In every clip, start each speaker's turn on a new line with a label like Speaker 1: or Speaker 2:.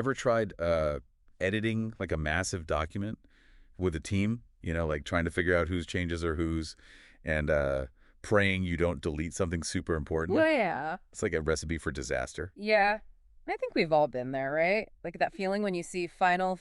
Speaker 1: Ever tried editing like a massive document with a team? Like trying to figure out whose changes are whose and praying you don't delete something super important?
Speaker 2: Well, yeah.
Speaker 1: It's like a recipe for disaster.
Speaker 2: Yeah. I think we've all been there, right? Like that feeling when you see final,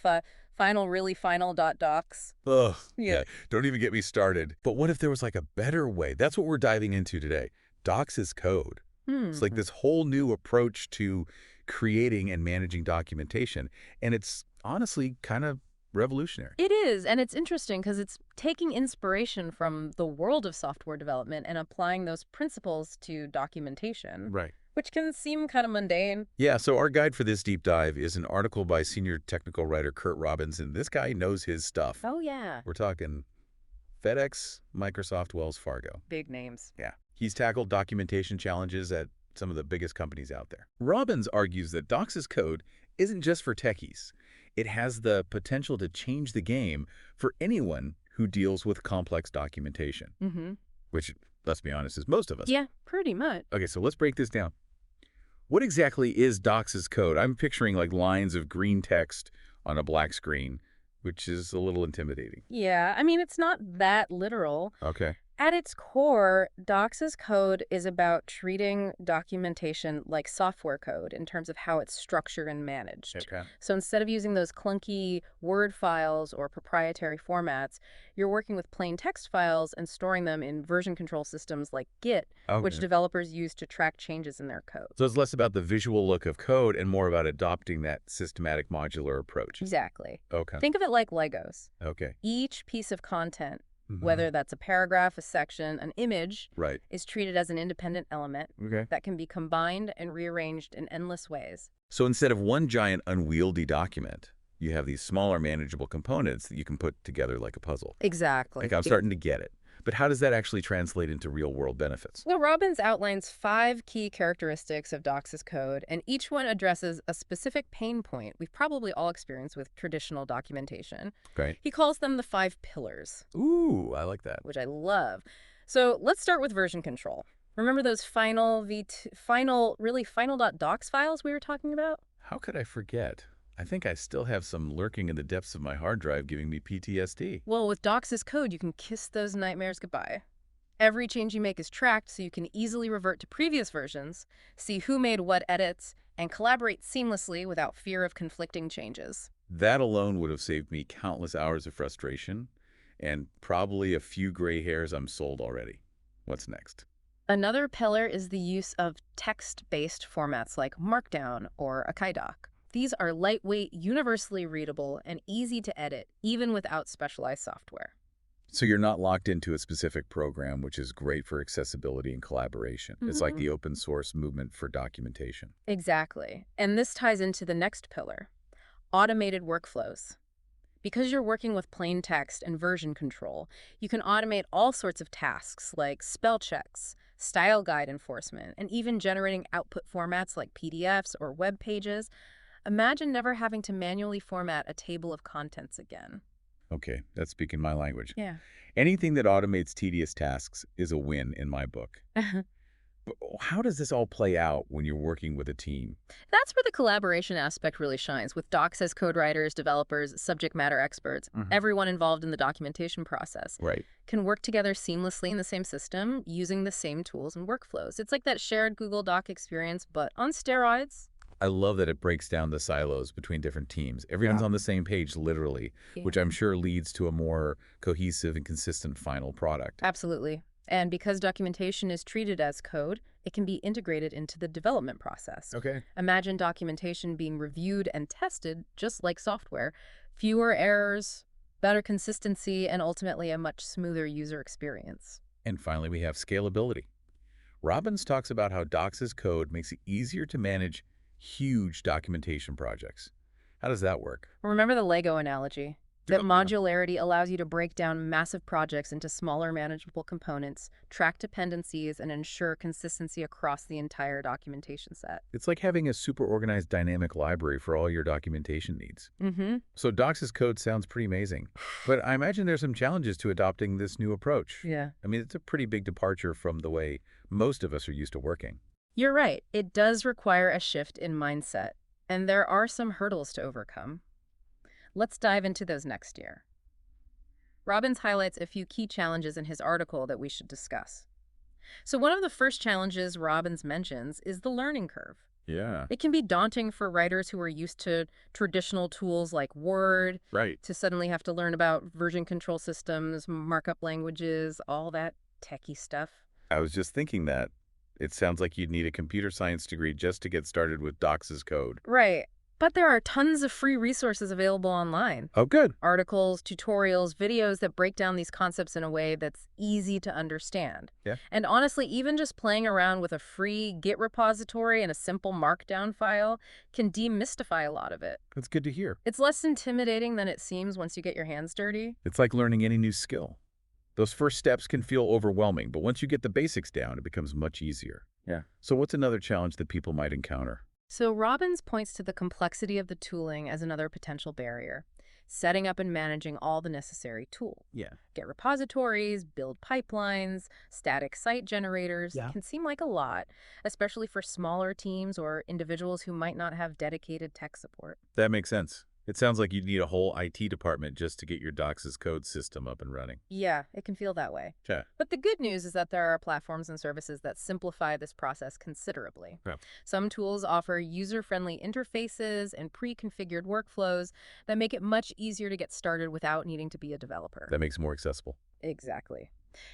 Speaker 2: really final docs.
Speaker 1: Ugh,
Speaker 2: Yeah.
Speaker 1: yeah, don't even get me started. But what if there was like a better way? That's what we're diving into today. Docs as code. It's like
Speaker 2: Hmm.
Speaker 1: this whole new approach to creating and managing documentation. And it's honestly kind of revolutionary.
Speaker 2: It is, and it's interesting because it's taking inspiration from the world of software development and applying those principles to documentation,
Speaker 1: Right.
Speaker 2: which can seem kind of mundane.
Speaker 1: Yeah, so our guide for this deep dive is an article by senior technical writer Curt Robbins, and this guy knows his stuff.
Speaker 2: Oh, yeah.
Speaker 1: We're talking FedEx, Microsoft, Wells Fargo.
Speaker 2: Big names.
Speaker 1: Yeah. He's tackled documentation challenges at some of the biggest companies out there. Robbins argues that Docs as code isn't just for techies. It has the potential to change the game for anyone who deals with complex documentation,
Speaker 2: Mm-hmm.
Speaker 1: which, let's be honest, is most of us.
Speaker 2: Yeah, pretty much.
Speaker 1: Okay, so let's break this down. What exactly is Docs as code? I'm picturing like lines of green text on a black screen, which is a little intimidating.
Speaker 2: Yeah, I mean, it's not that literal.
Speaker 1: Okay.
Speaker 2: At its core, Docs as code is about treating documentation like software code in terms of how it's structured and managed.
Speaker 1: Okay.
Speaker 2: So instead of using those clunky Word files or proprietary formats, you're working with plain text files and storing them in version control systems like Git, which
Speaker 1: Okay.
Speaker 2: developers use to track changes in their code.
Speaker 1: So it's less about the visual look of code and more about adopting that systematic modular approach.
Speaker 2: Exactly.
Speaker 1: Okay.
Speaker 2: Think of it like Legos.
Speaker 1: Okay.
Speaker 2: Each piece of content,
Speaker 1: Mhm.
Speaker 2: whether that's a paragraph, a section, an image,
Speaker 1: Right.
Speaker 2: is treated as an independent element
Speaker 1: Okay.
Speaker 2: that can be combined and rearranged in endless ways.
Speaker 1: So instead of one giant unwieldy document, you have these smaller manageable components that you can put together like a puzzle.
Speaker 2: Exactly.
Speaker 1: Like I'm starting to get it. But how does that actually translate into real-world benefits?
Speaker 2: Well, Robbins outlines 5 key characteristics of Docs as code, and each one addresses a specific pain point we've probably all experienced with traditional documentation.
Speaker 1: Right.
Speaker 2: He calls them the 5 pillars,
Speaker 1: Ooh, I like that.
Speaker 2: which I love. So let's start with version control. Remember those final.docs files we were talking about?
Speaker 1: How could I forget? I think I still have some lurking in the depths of my hard drive giving me PTSD.
Speaker 2: Well, with Docs as code, you can kiss those nightmares goodbye. Every change you make is tracked so you can easily revert to previous versions, see who made what edits, and collaborate seamlessly without fear of conflicting changes.
Speaker 1: That alone would have saved me countless hours of frustration and probably a few gray hairs. I'm sold already. What's next?
Speaker 2: Another pillar is the use of text-based formats like Markdown or AkaiDoc. These are lightweight, universally readable, and easy to edit, even without specialized software.
Speaker 1: So you're not locked into a specific program, which is great for accessibility and collaboration. It's like the open source movement for documentation.
Speaker 2: Exactly. And this ties into the next pillar, automated workflows. Because you're working with plain text and version control, you can automate all sorts of tasks like spell checks, style guide enforcement, and even generating output formats like PDFs or web pages. Imagine never having to manually format a table of contents again.
Speaker 1: Okay, that's speaking my language.
Speaker 2: Yeah.
Speaker 1: Anything that automates tedious tasks is a win in my book. But how does this all play out when you're working with a team?
Speaker 2: That's where the collaboration aspect really shines, with Docs as code writers, developers, subject matter experts. Everyone involved in the documentation process
Speaker 1: Right.
Speaker 2: can work together seamlessly in the same system using the same tools and workflows. It's like that shared Google Doc experience, but on steroids.
Speaker 1: I love that it breaks down the silos between different teams. Everyone's on the same page, literally, which I'm sure leads to a more cohesive and consistent final product.
Speaker 2: Absolutely. And because documentation is treated as code, it can be integrated into the development process.
Speaker 1: Okay.
Speaker 2: Imagine documentation being reviewed and tested just like software. Fewer errors, better consistency, and ultimately a much smoother user experience.
Speaker 1: And finally, we have scalability. Robbins talks about how Docs as code makes it easier to manage huge documentation projects. How does that work?
Speaker 2: Remember the Lego analogy? That modularity allows you to break down massive projects into smaller manageable components, track dependencies, and ensure consistency across the entire documentation set.
Speaker 1: It's like having a super organized dynamic library for all your documentation needs.
Speaker 2: Mm-hmm.
Speaker 1: So Docs as code sounds pretty amazing, but I imagine there's some challenges to adopting this new approach.
Speaker 2: Yeah.
Speaker 1: I mean, it's a pretty big departure from the way most of us are used to working.
Speaker 2: You're right. It does require a shift in mindset. And there are some hurdles to overcome. Let's dive into those next year. Robbins highlights a few key challenges in his article that we should discuss. So one of the first challenges Robbins mentions is the learning curve.
Speaker 1: Yeah.
Speaker 2: It can be daunting for writers who are used to traditional tools like Word
Speaker 1: Right.
Speaker 2: to suddenly have to learn about version control systems, markup languages, all that techie stuff.
Speaker 1: I was just thinking that. It sounds like you'd need a computer science degree just to get started with Docs' code.
Speaker 2: Right. But there are tons of free resources available online.
Speaker 1: Oh, good.
Speaker 2: Articles, tutorials, videos that break down these concepts in a way that's easy to understand.
Speaker 1: Yeah.
Speaker 2: And honestly, even just playing around with a free Git repository and a simple markdown file can demystify a lot of it.
Speaker 1: That's good to hear.
Speaker 2: It's less intimidating than it seems once you get your hands dirty.
Speaker 1: It's like learning any new skill. Those first steps can feel overwhelming, but once you get the basics down, it becomes much easier. Yeah. So what's another challenge that people might encounter?
Speaker 2: So Robbins points to the complexity of the tooling as another potential barrier. Setting up and managing all the necessary tools.
Speaker 1: Yeah.
Speaker 2: Get repositories, build pipelines, static site generators can seem like a lot, especially for smaller teams or individuals who might not have dedicated tech support.
Speaker 1: That makes sense. It sounds like you'd need a whole IT department just to get your Docs' code system up and running.
Speaker 2: Yeah, it can feel that way.
Speaker 1: Yeah.
Speaker 2: But the good news is that there are platforms and services that simplify this process considerably.
Speaker 1: Yeah.
Speaker 2: Some tools offer user-friendly interfaces and pre-configured workflows that make it much easier to get started without needing to be a developer.
Speaker 1: That makes it more accessible.
Speaker 2: Exactly.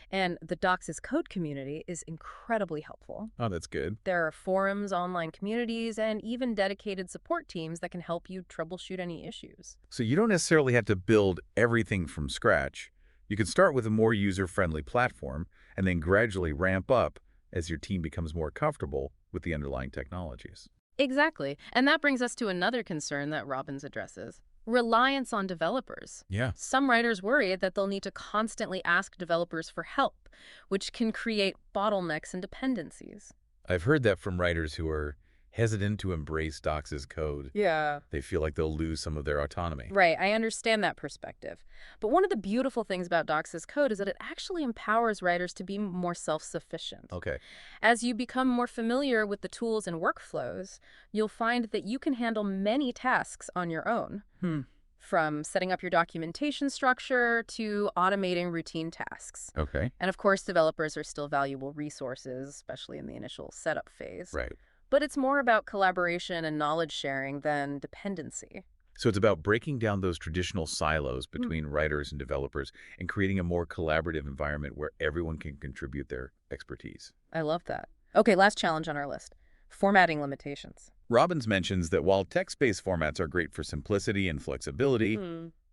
Speaker 2: And the Docs' code community is incredibly helpful.
Speaker 1: Oh, that's good.
Speaker 2: There are forums, online communities, and even dedicated support teams that can help you troubleshoot any issues.
Speaker 1: So you don't necessarily have to build everything from scratch. You can start with a more user-friendly platform and then gradually ramp up as your team becomes more comfortable with the underlying technologies.
Speaker 2: Exactly. And that brings us to another concern that Robbins addresses. Reliance on developers.
Speaker 1: Yeah.
Speaker 2: Some writers worry that they'll need to constantly ask developers for help, which can create bottlenecks and dependencies.
Speaker 1: I've heard that from writers who are hesitant to embrace Docs' code.
Speaker 2: Yeah.
Speaker 1: They feel like they'll lose some of their autonomy.
Speaker 2: Right, I understand that perspective. But one of the beautiful things about Docs' code is that it actually empowers writers to be more self-sufficient.
Speaker 1: Okay.
Speaker 2: As you become more familiar with the tools and workflows, you'll find that you can handle many tasks on your own. From setting up your documentation structure to automating routine tasks.
Speaker 1: Okay.
Speaker 2: And of course, developers are still valuable resources, especially in the initial setup phase.
Speaker 1: Right.
Speaker 2: But it's more about collaboration and knowledge sharing than dependency.
Speaker 1: So it's about breaking down those traditional silos between writers and developers and creating a more collaborative environment where everyone can contribute their expertise.
Speaker 2: I love that. Okay, last challenge on our list. Formatting limitations.
Speaker 1: Robbins mentions that while text-based formats are great for simplicity and flexibility,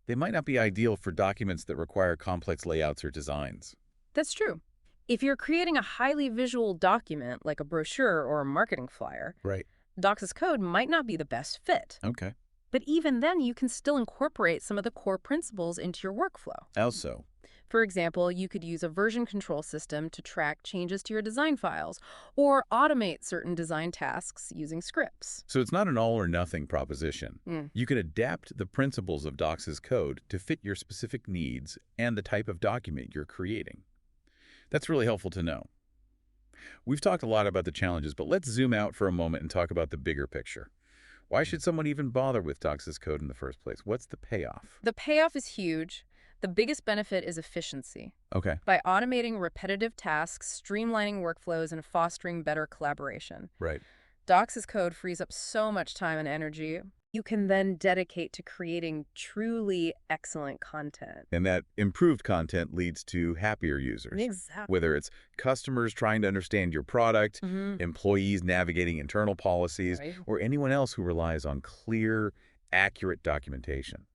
Speaker 1: they might not be ideal for documents that require complex layouts or designs.
Speaker 2: That's true. If you're creating a highly visual document like a brochure or a marketing flyer,
Speaker 1: Right.
Speaker 2: Docs' code might not be the best fit.
Speaker 1: Okay.
Speaker 2: But even then, you can still incorporate some of the core principles into your workflow.
Speaker 1: How so?
Speaker 2: For example, you could use a version control system to track changes to your design files, or automate certain design tasks using scripts.
Speaker 1: So it's not an all-or-nothing proposition. You can adapt the principles of Docs' code to fit your specific needs and the type of document you're creating. That's really helpful to know. We've talked a lot about the challenges, but let's zoom out for a moment and talk about the bigger picture. Why should someone even bother with Docs' code in the first place? What's the payoff?
Speaker 2: The payoff is huge. The biggest benefit is efficiency.
Speaker 1: Okay.
Speaker 2: By automating repetitive tasks, streamlining workflows, and fostering better collaboration.
Speaker 1: Right.
Speaker 2: Docs' code frees up so much time and energy you can then dedicate to creating truly excellent content.
Speaker 1: And that improved content leads to happier users.
Speaker 2: Exactly.
Speaker 1: Whether it's customers trying to understand your product, employees navigating internal policies,
Speaker 2: Right.
Speaker 1: or anyone else who relies on clear, accurate documentation.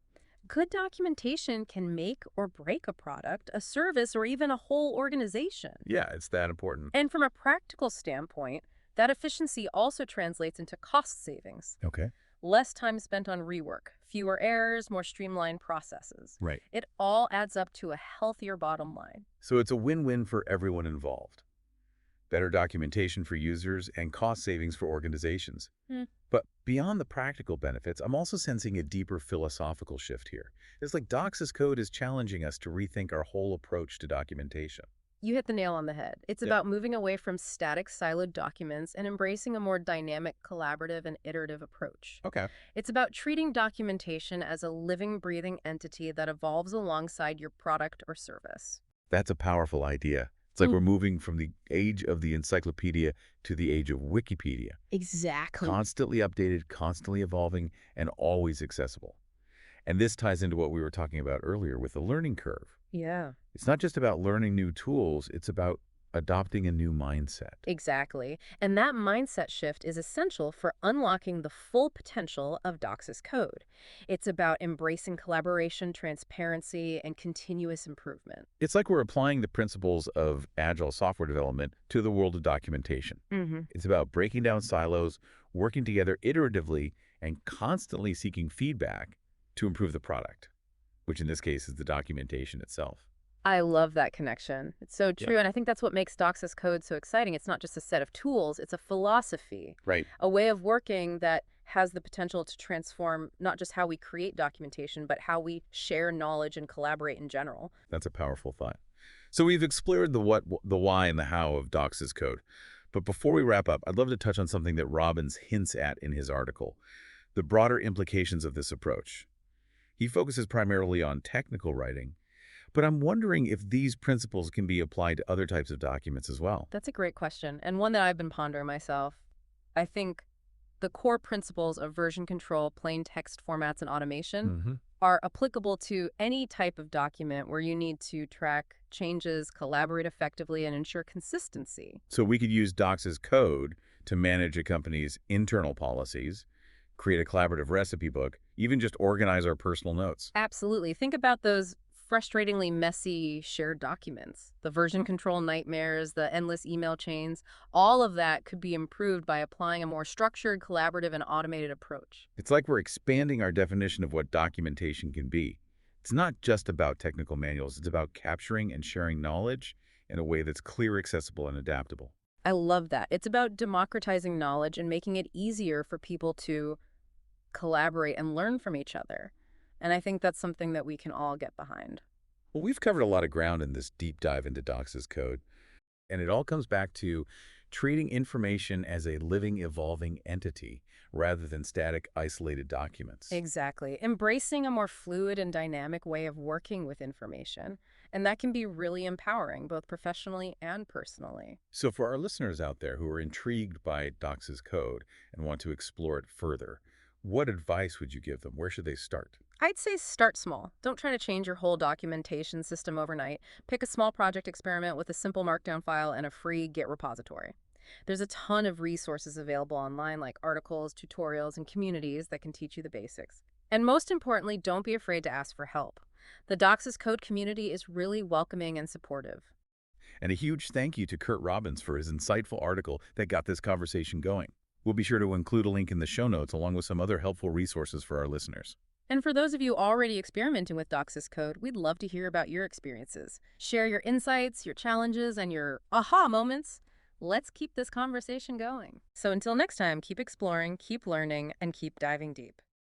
Speaker 2: Good documentation can make or break a product, a service, or even a whole organization.
Speaker 1: Yeah, it's that important.
Speaker 2: And from a practical standpoint, that efficiency also translates into cost savings.
Speaker 1: Okay.
Speaker 2: Less time spent on rework, fewer errors, more streamlined processes.
Speaker 1: Right.
Speaker 2: It all adds up to a healthier bottom line.
Speaker 1: So it's a win-win for everyone involved. Better documentation for users and cost savings for organizations. But beyond the practical benefits, I'm also sensing a deeper philosophical shift here. It's like Docs' code is challenging us to rethink our whole approach to documentation.
Speaker 2: You hit the nail on the head. It's
Speaker 1: Yeah.
Speaker 2: about moving away from static, siloed documents and embracing a more dynamic, collaborative, and iterative approach.
Speaker 1: Okay.
Speaker 2: It's about treating documentation as a living, breathing entity that evolves alongside your product or service.
Speaker 1: That's a powerful idea. It's like
Speaker 2: Mm,
Speaker 1: we're moving from the age of the encyclopedia to the age of Wikipedia.
Speaker 2: exactly.
Speaker 1: Constantly updated, constantly evolving, and always accessible. And this ties into what we were talking about earlier with the learning curve.
Speaker 2: Yeah.
Speaker 1: It's not just about learning new tools, it's about adopting a new mindset.
Speaker 2: Exactly. And that mindset shift is essential for unlocking the full potential of Dox's code. It's about embracing collaboration, transparency, and continuous improvement.
Speaker 1: It's like we're applying the principles of agile software development to the world of documentation.
Speaker 2: Hmm.
Speaker 1: It's about breaking down silos, working together iteratively, and constantly seeking feedback to improve the product, which in this case is the documentation itself.
Speaker 2: I love that connection. It's so
Speaker 1: Yeah.
Speaker 2: true. And I think that's what makes Dox's code so exciting. It's not just a set of tools, it's a philosophy,
Speaker 1: Right.
Speaker 2: a way of working that has the potential to transform not just how we create documentation, but how we share knowledge and collaborate in general.
Speaker 1: That's a powerful thought. So we've explored the what, the why, and the how of Dox's code. But before we wrap up, I'd love to touch on something that Robbins hints at in his article, the broader implications of this approach. He focuses primarily on technical writing, but I'm wondering if these principles can be applied to other types of documents as well.
Speaker 2: That's a great question, and one that I've been pondering myself. I think the core principles of version control, plain text formats, and automation
Speaker 1: Hmm.
Speaker 2: are applicable to any type of document where you need to track changes, collaborate effectively, and ensure consistency.
Speaker 1: So we could use Dox's code to manage a company's internal policies, create a collaborative recipe book, even just organize our personal notes.
Speaker 2: Absolutely. Think about those frustratingly messy shared documents, the version control nightmares, the endless email chains. All of that could be improved by applying a more structured, collaborative, and automated approach.
Speaker 1: It's like we're expanding our definition of what documentation can be. It's not just about technical manuals, it's about capturing and sharing knowledge in a way that's clear, accessible, and adaptable.
Speaker 2: I love that. It's about democratizing knowledge and making it easier for people to collaborate and learn from each other. And I think that's something that we can all get behind.
Speaker 1: Well, we've covered a lot of ground in this deep dive into Dox's code, and it all comes back to treating information as a living, evolving entity rather than static, isolated documents.
Speaker 2: Exactly. Embracing a more fluid and dynamic way of working with information. And that can be really empowering, both professionally and personally.
Speaker 1: So for our listeners out there who are intrigued by Dox's code and want to explore it further, what advice would you give them? Where should they start?
Speaker 2: I'd say start small. Don't try to change your whole documentation system overnight. Pick a small project experiment with a simple markdown file and a free Git repository. There's a ton of resources available online, like articles, tutorials, and communities that can teach you the basics. And most importantly, don't be afraid to ask for help. The Doxys Code community is really welcoming and supportive.
Speaker 1: And a huge thank you to Curt Robbins for his insightful article that got this conversation going. We'll be sure to include a link in the show notes along with some other helpful resources for our listeners.
Speaker 2: And for those of you already experimenting with Doxys Code, we'd love to hear about your experiences. Share your insights, your challenges, and your aha moments. Let's keep this conversation going. So until next time, keep exploring, keep learning, and keep diving deep.